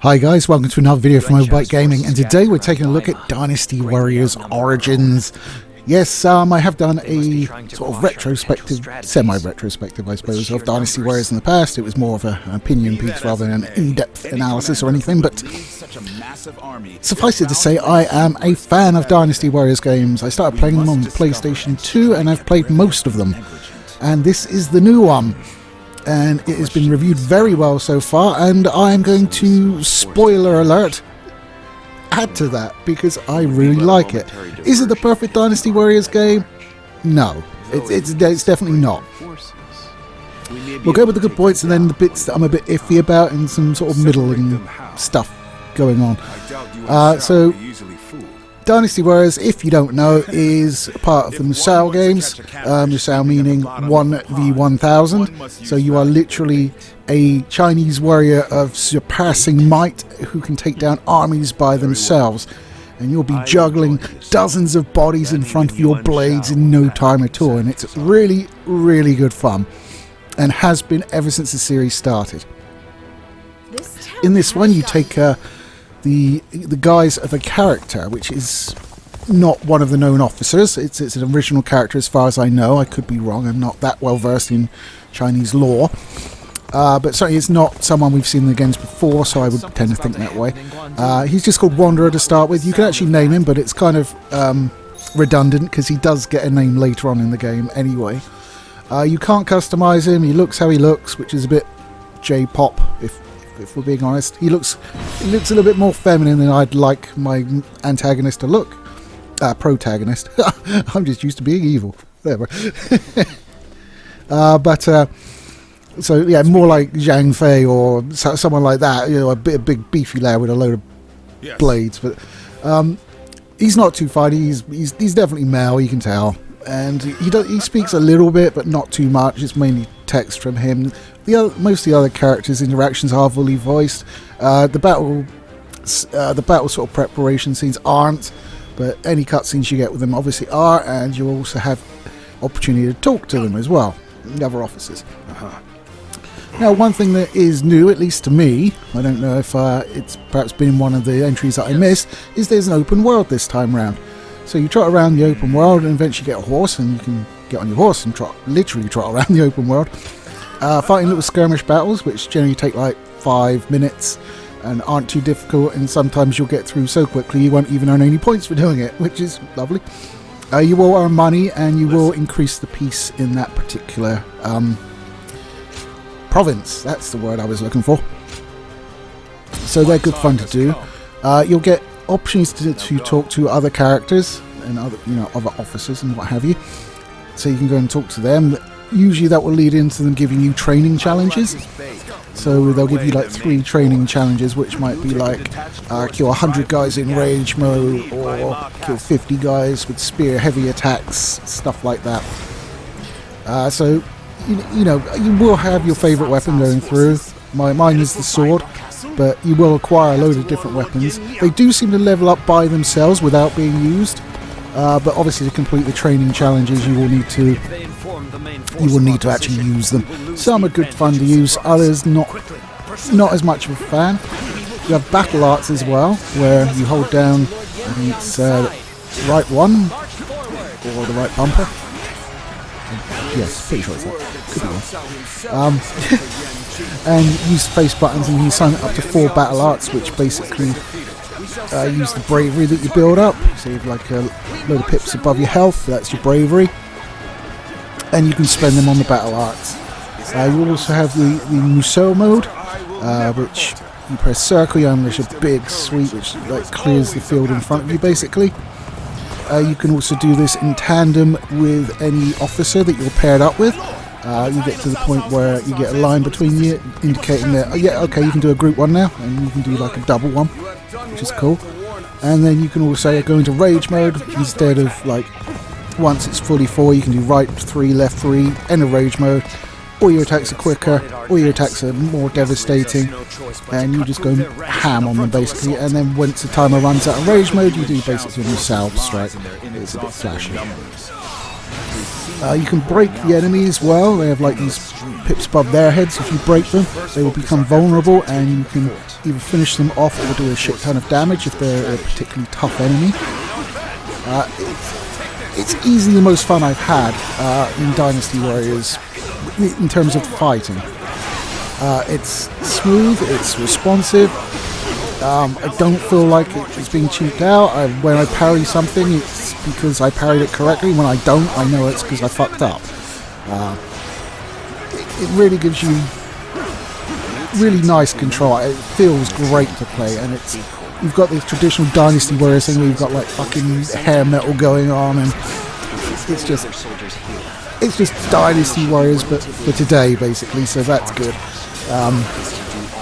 Hi guys, welcome to another video from Mobile Gaming, and today we're taking a look at Dynasty Warriors Origins. Yes, I have done a sort of retrospective, semi-retrospective I suppose, of Dynasty Warriors in the past. It was more of an opinion piece rather than an in-depth analysis or anything, but suffice it to say, I am a fan of Dynasty Warriors games. I started playing them on the PlayStation 2 and I've played most of them. And this is the new one. And it has been reviewed very well so far, and I am going to, spoiler alert, add to that because I really like it. Is it the perfect Dynasty Warriors game? No, it's definitely not. We'll go with the good points and then the bits that I'm a bit iffy about and some sort of middling stuff going on. So Dynasty Warriors, if you don't know, is part of the Musou games. Musou meaning 1v1000. So you are literally a Chinese warrior of surpassing might who can take down armies by themselves. And you'll be juggling dozens of bodies in front of your blades in no time at all. And it's really, really good fun. And has been ever since the series started. In this one, you take the guise of a character which is not one of the known officers. It's an original character as far as I know. I could be wrong, I'm not that well versed in Chinese lore, but certainly it's not someone we've seen in the games before, so I would tend to think that way. He's just called Wanderer to start with. You can actually name him, but it's kind of redundant because he does get a name later on in the game anyway. You can't customize him. He looks how he looks, which is a bit J-pop if we're being honest. He looks a little bit more feminine than I'd like my antagonist to look. Protagonist. I'm just used to being evil. Whatever. So yeah, more like Zhang Fei or someone like that. You know, a big beefy lad with a load of blades. But he's not too fighty. He's definitely male. You can tell. And he speaks a little bit, but not too much. It's mainly text from him. Most of the other characters' interactions are fully voiced. The battle sort of preparation scenes aren't, but any cutscenes you get with them obviously are, and you also have opportunity to talk to them as well, the other officers. Now, one thing that is new, at least to me, I don't know if it's perhaps been one of the entries that I missed, is there's an open world this time round. So you trot around the open world and eventually get a horse, and you can get on your horse and literally trot around the open world. Fighting little skirmish battles, which generally take like 5 minutes and aren't too difficult, and sometimes you'll get through so quickly you won't even earn any points for doing it, which is lovely. You will earn money and you will increase the peace in that particular province. That's the word I was looking for. So they're good fun to do. You'll get opportunities to talk to other characters and other officers and what have you. So you can go and talk to them. Usually that will lead into them giving you training challenges. So they'll give you like 3 training challenges, which might be like kill 100 guys in rage mode, or kill 50 guys with spear heavy attacks, stuff like that. So you will have your favourite weapon going through. Mine is the sword, but you will acquire a load of different weapons. They do seem to level up by themselves without being used. But obviously to complete the training challenges you will need to actually use them. Some are good fun to use, others not as much of a fan. You have battle arts as well, where you hold down, I think it's right one or the right bumper. Yes, pretty sure it's that. Could be one. And use space buttons, and you can sign up to 4 battle arts, which basically use the bravery that you build up. So you have like a load of pips above your health, that's your bravery, and you can spend them on the battle arts. You also have the Musou mode, which you press circle, you unleash a big sweep which like clears the field in front of you basically. You can also do this in tandem with any officer that you're paired up with. You get to the point where you get a line between you indicating that, you can do a group one now, and you can do like a double one, which is cool. And then you can also go into rage mode. Instead of like once it's fully 4, you can do right 3, left 3, end of rage mode. All your attacks are quicker, all your attacks are more devastating, and you just go ham on them basically. And then once the timer runs out of rage mode, you do basically a Musou strike. It's a bit flashy. You can break the enemy as well. They have like these pips above their heads. If you break them, they will become vulnerable, and you can either finish them off or do a shit ton of damage if they're a particularly tough enemy. It's easily the most fun I've had in Dynasty Warriors in terms of fighting. It's smooth, it's responsive. I don't feel like it's being cheaped out. When I parry something, it's because I parried it correctly. When I don't, I know it's because I fucked up. It really gives you really nice control. It feels great to play, and you've got this traditional Dynasty Warriors thing where you've got like fucking hair metal going on, and it's just Dynasty Warriors but for today, basically. So that's good.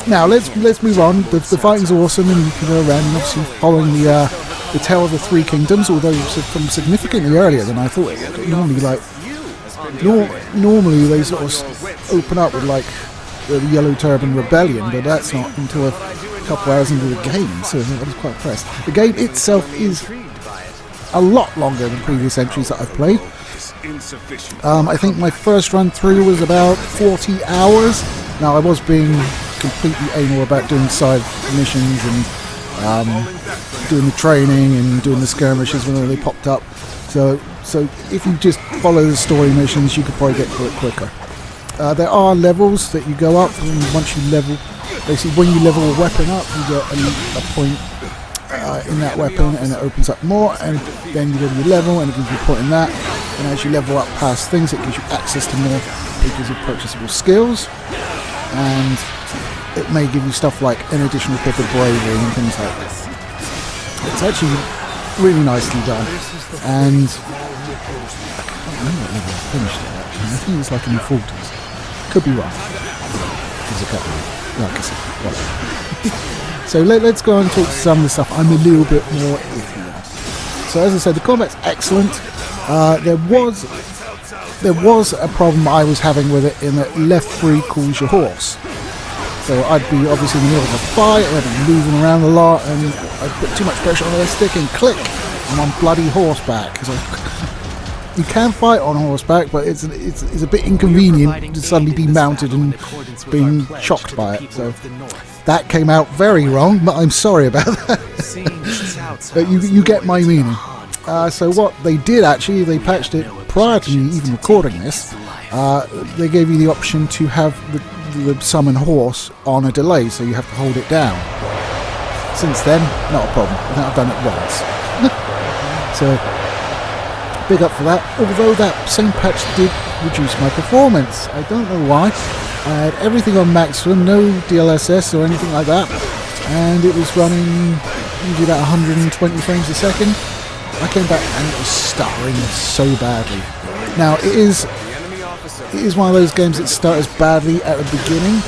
Now let's move on. The fighting's awesome, and you can go around and obviously following the tale of the Three Kingdoms, although from significantly earlier than I thought it would. Normally they sort of open up with like the Yellow Turban Rebellion, but that's not until a couple hours into the game, so I was quite impressed. The game itself is a lot longer than previous entries that I've played. I think my first run through was about 40 hours. Now I was being completely anal about doing side missions and doing the training and doing the skirmishes when they popped up. So if you just follow the story missions, you could probably get through it quicker. There are levels that you go up, and once you level, basically when you level a weapon up, you get a point in that weapon, and it opens up more, and then you go to your level, and it gives you a point in that, and as you level up past things, it gives you access to more pieces of purchasable skills, and it may give you stuff like an additional pip of bravery and things like that. It's actually really nicely done, and I can't remember what level I finished it actually. I think it's like in the 40s. Could be wrong. There's a couple of, like I said, well. So let's go and talk to some of the stuff I'm a little bit more iffy on. So as I said, the combat's excellent. There was a problem I was having with it in that left 3 calls your horse. So I'd be obviously in the middle of a fight, I'd be moving around a lot, and I'd put too much pressure on the stick and click, I'm on bloody horseback. You can fight on horseback, but it's a bit inconvenient to suddenly be mounted and being shocked by it. So that came out very wrong, but I'm sorry about that. But you get my meaning. So what they did actually, they patched it prior to me even recording this. They gave you the option to have the summon horse on a delay, so you have to hold it down. Since then, not a problem. I think I've done it once. So big up for that, although that same patch did reduce my performance. I don't know why. I had everything on maximum, no DLSS or anything like that, and it was running usually about 120 frames a second. I came back and it was stuttering so badly. Now it is one of those games that stutters badly at the beginning,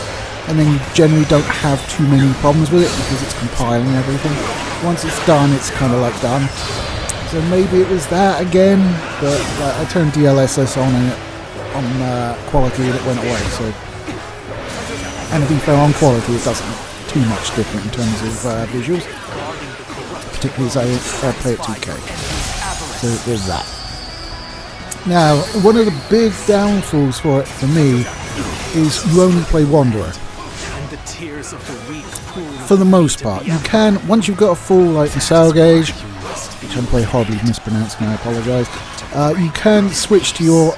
and then you generally don't have too many problems with it because it's compiling everything. Once it's done, it's kind of like done. So maybe it was that again, but I turned DLSS on and quality and it went away. So, and to be fair, on quality it doesn't look too much different in terms of visuals, particularly as I play at 2K. So there's that. Now, one of the big downfalls for it for me is you only play Wanderer. For the most part, you can, once you've got a full like Misao gauge, which I'm probably horribly mispronouncing, I apologise, you can switch to your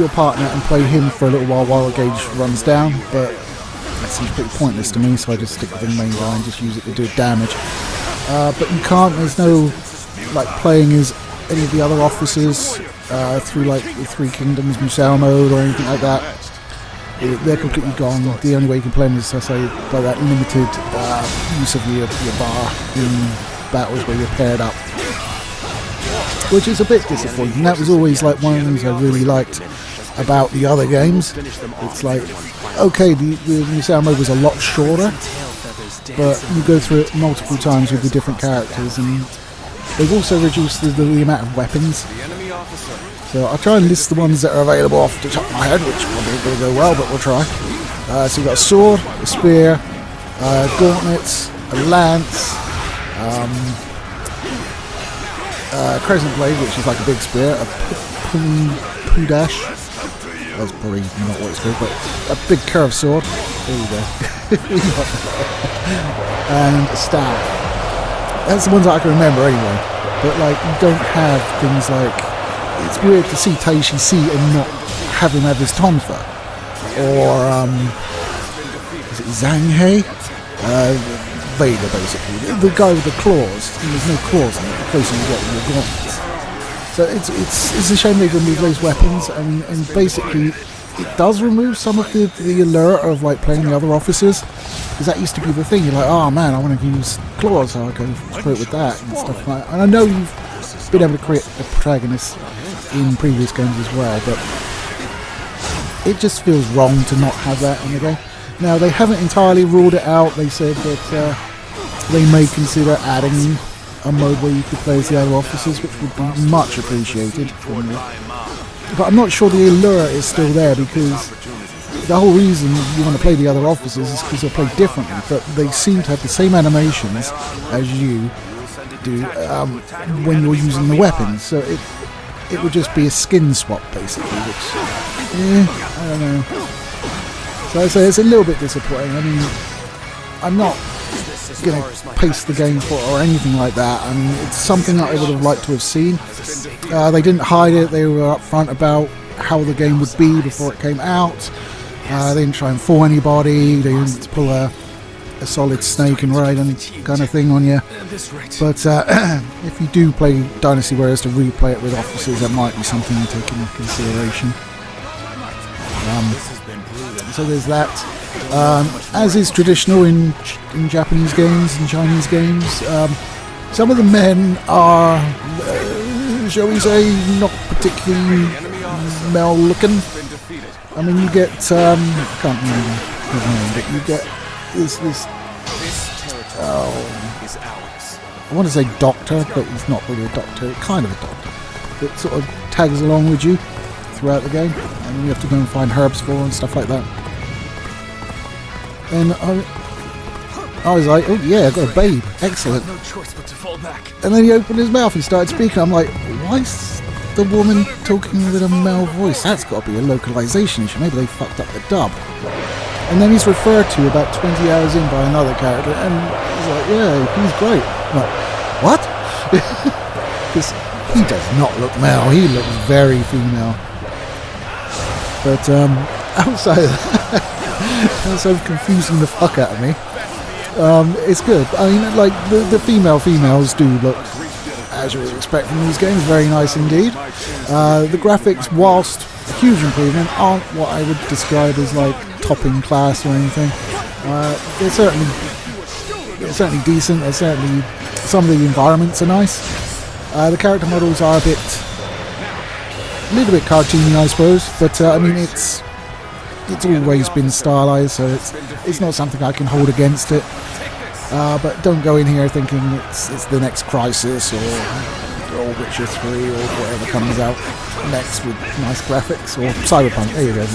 partner and play him for a little while the gauge runs down, but that seems pretty pointless to me, so I just stick with the main guy and just use it to do damage. But you can't, there's no like playing as any of the other officers through like the Three Kingdoms Musou mode or anything like that. They're completely gone. The only way you can play them is, I say, by that limited use of your bar in battles where you're paired up, which is a bit disappointing. That was always like one of the things I really liked about the other games. It's like, okay, the Musou mode was a lot shorter, but you go through it multiple times with the different characters, and they've also reduced the amount of weapons. So I'll try and list the ones that are available off the top of my head, which probably ain't going to go well, but we'll try. So you've got a sword, a spear, gauntlets, a lance, Crescent Blade, which is like a big spear, a poo dash. That's probably not what it's called, but a big curved sword. There you go. And a staff. That's the ones that I can remember anyway. But like, you don't have things like. It's weird to see Taishi C and not have him have his tonfa. Or is it Zhang Vader, basically. The guy with the claws. There's no claws in it. The closer you get with your gauntlets. So it's a shame they've removed those weapons. I mean, and basically it does remove some of the allure of like playing the other officers, because that used to be the thing. You're like, oh man, I want to use claws, so I go through it with that and stuff like that. And I know you've been able to create a protagonist in previous games as well, but it just feels wrong to not have that in the game. Now, they haven't entirely ruled it out. They said that they may consider adding a mode where you could play as the other officers, which would be much appreciated from me. But I'm not sure the allure is still there, because the whole reason you want to play the other officers is because they play differently, but they seem to have the same animations as you do when you're using the weapons. So it would just be a skin swap, basically, which, I don't know. So I say it's a little bit disappointing. I mean, I'm not going to pace the game for it or anything like that. I mean, it's something that I would have liked to have seen. They didn't hide it. They were upfront about how the game would be before it came out. They didn't try and fool anybody. They didn't pull a solid Snake and Raiden kind of thing on you. But if you do play Dynasty Warriors to replay it with officers, that might be something to take into consideration. So there's that. As is traditional in Japanese games and Chinese games, some of the men are, shall we say, not particularly male-looking. I mean, you get, I can't remember his name, but you get this I want to say doctor, but he's not really a doctor, kind of a doctor, that sort of tags along with you throughout the game, and you have to go and find herbs for and stuff like that. And I was like, oh yeah, I got a babe, excellent. And then he opened his mouth and started speaking. I'm like, why is the woman talking with a male voice? That's got to be a localization issue. Maybe they fucked up the dub. And then he's referred to about 20 hours in by another character, and he's like, yeah, he's great. I'm like, what? Because he does not look male. He looks very female. But outside of that, outside of confusing the fuck out of me, it's good. I mean, like, the females do look, as you would expect from these games, very nice indeed. The graphics, whilst a huge improvement, aren't what I would describe as like topping class or anything. They're certainly decent. They're certainly, some of the environments are nice. The character models are a little bit cartoony, I suppose, but I mean, it's always been stylized, so it's not something I can hold against it. But don't go in here thinking it's the next Crisis or Witcher 3 or whatever comes out next with nice graphics, or Cyberpunk. There you go.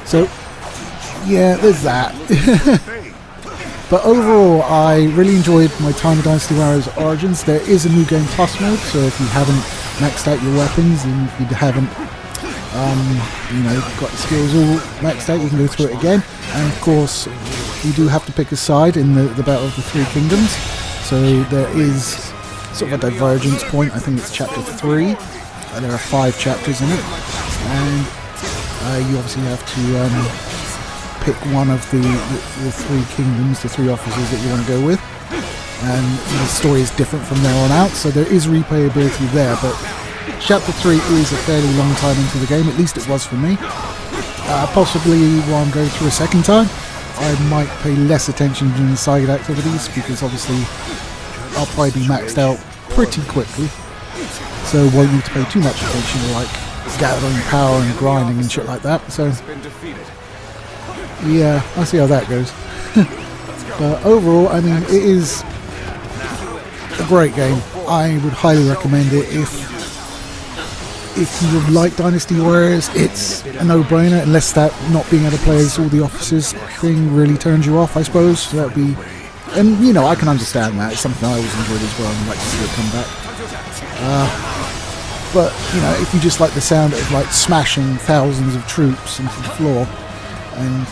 So yeah, there's that. But overall, I really enjoyed my time with Dynasty Warriors Origins. There is a new game plus mode, so if you haven't maxed out your weapons and if you haven't got your skills all maxed out, you can go through it again. And of course, you do have to pick a side in the Battle of the Three Kingdoms. So there is sort of a divergence point. I think it's chapter 3. There are 5 chapters in it, and you obviously have to pick one of the 3 kingdoms, the 3 officers that you want to go with. And the story is different from there on out, so there is replayability there. But chapter 3 is a fairly long time into the game, at least it was for me. Possibly while I'm going through a second time, I might pay less attention to the side activities, because obviously I'll probably be maxed out pretty quickly, so won't need to pay too much attention to like gathering power and grinding and shit like that. So yeah, I'll see how that goes. But overall, I mean, it is a great game. I would highly recommend it. If you like Dynasty Warriors, it's a no-brainer, unless that not being able to play as all the officers thing really turns you off, I suppose. So that'd be, and I can understand that. It's something I always enjoyed as well, and I'd like to see it come back. But, you know, if you just like the sound of like smashing thousands of troops into the floor and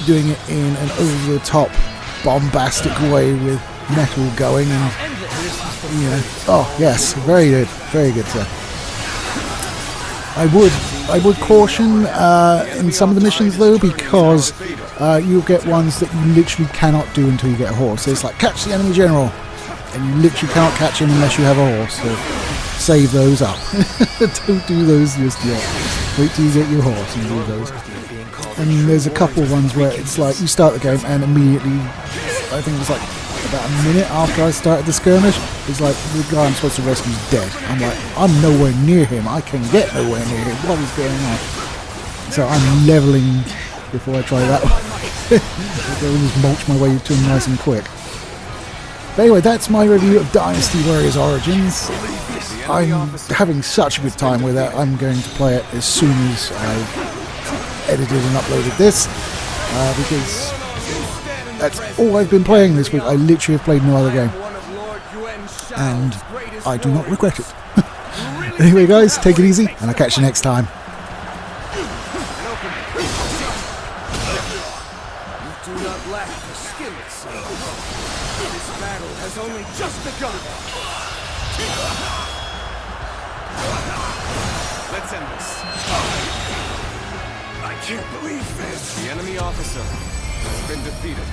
doing it in an over-the-top bombastic way with metal going and, you know, oh yes, very good sir. I would caution in some of the missions though, because you'll get ones that you literally cannot do until you get a horse. So it's like, catch the enemy general, and you literally cannot catch him unless you have a horse. So save those up. Don't do those just yet. Wait till you get your horse and do those. And there's a couple of ones where it's like you start the game and immediately, I think it was like about a minute after I started the skirmish, it's like the guy I'm supposed to rescue is dead. I'm like, I'm nowhere near him. I can get nowhere near him. What is going on? So I'm leveling before I try that one. I'll just mulch my way to him nice and quick. But anyway, that's my review of Dynasty Warriors Origins. I'm having such a good time with it. I'm going to play it as soon as I've edited and uploaded this, because that's all I've been playing this week. I literally have played no other game, and I do not regret it. Anyway guys, take it easy, and I'll catch you next time. Do not lack the skill itself. This battle has only just begun. Let's end this. I can't believe this. The enemy officer has been defeated.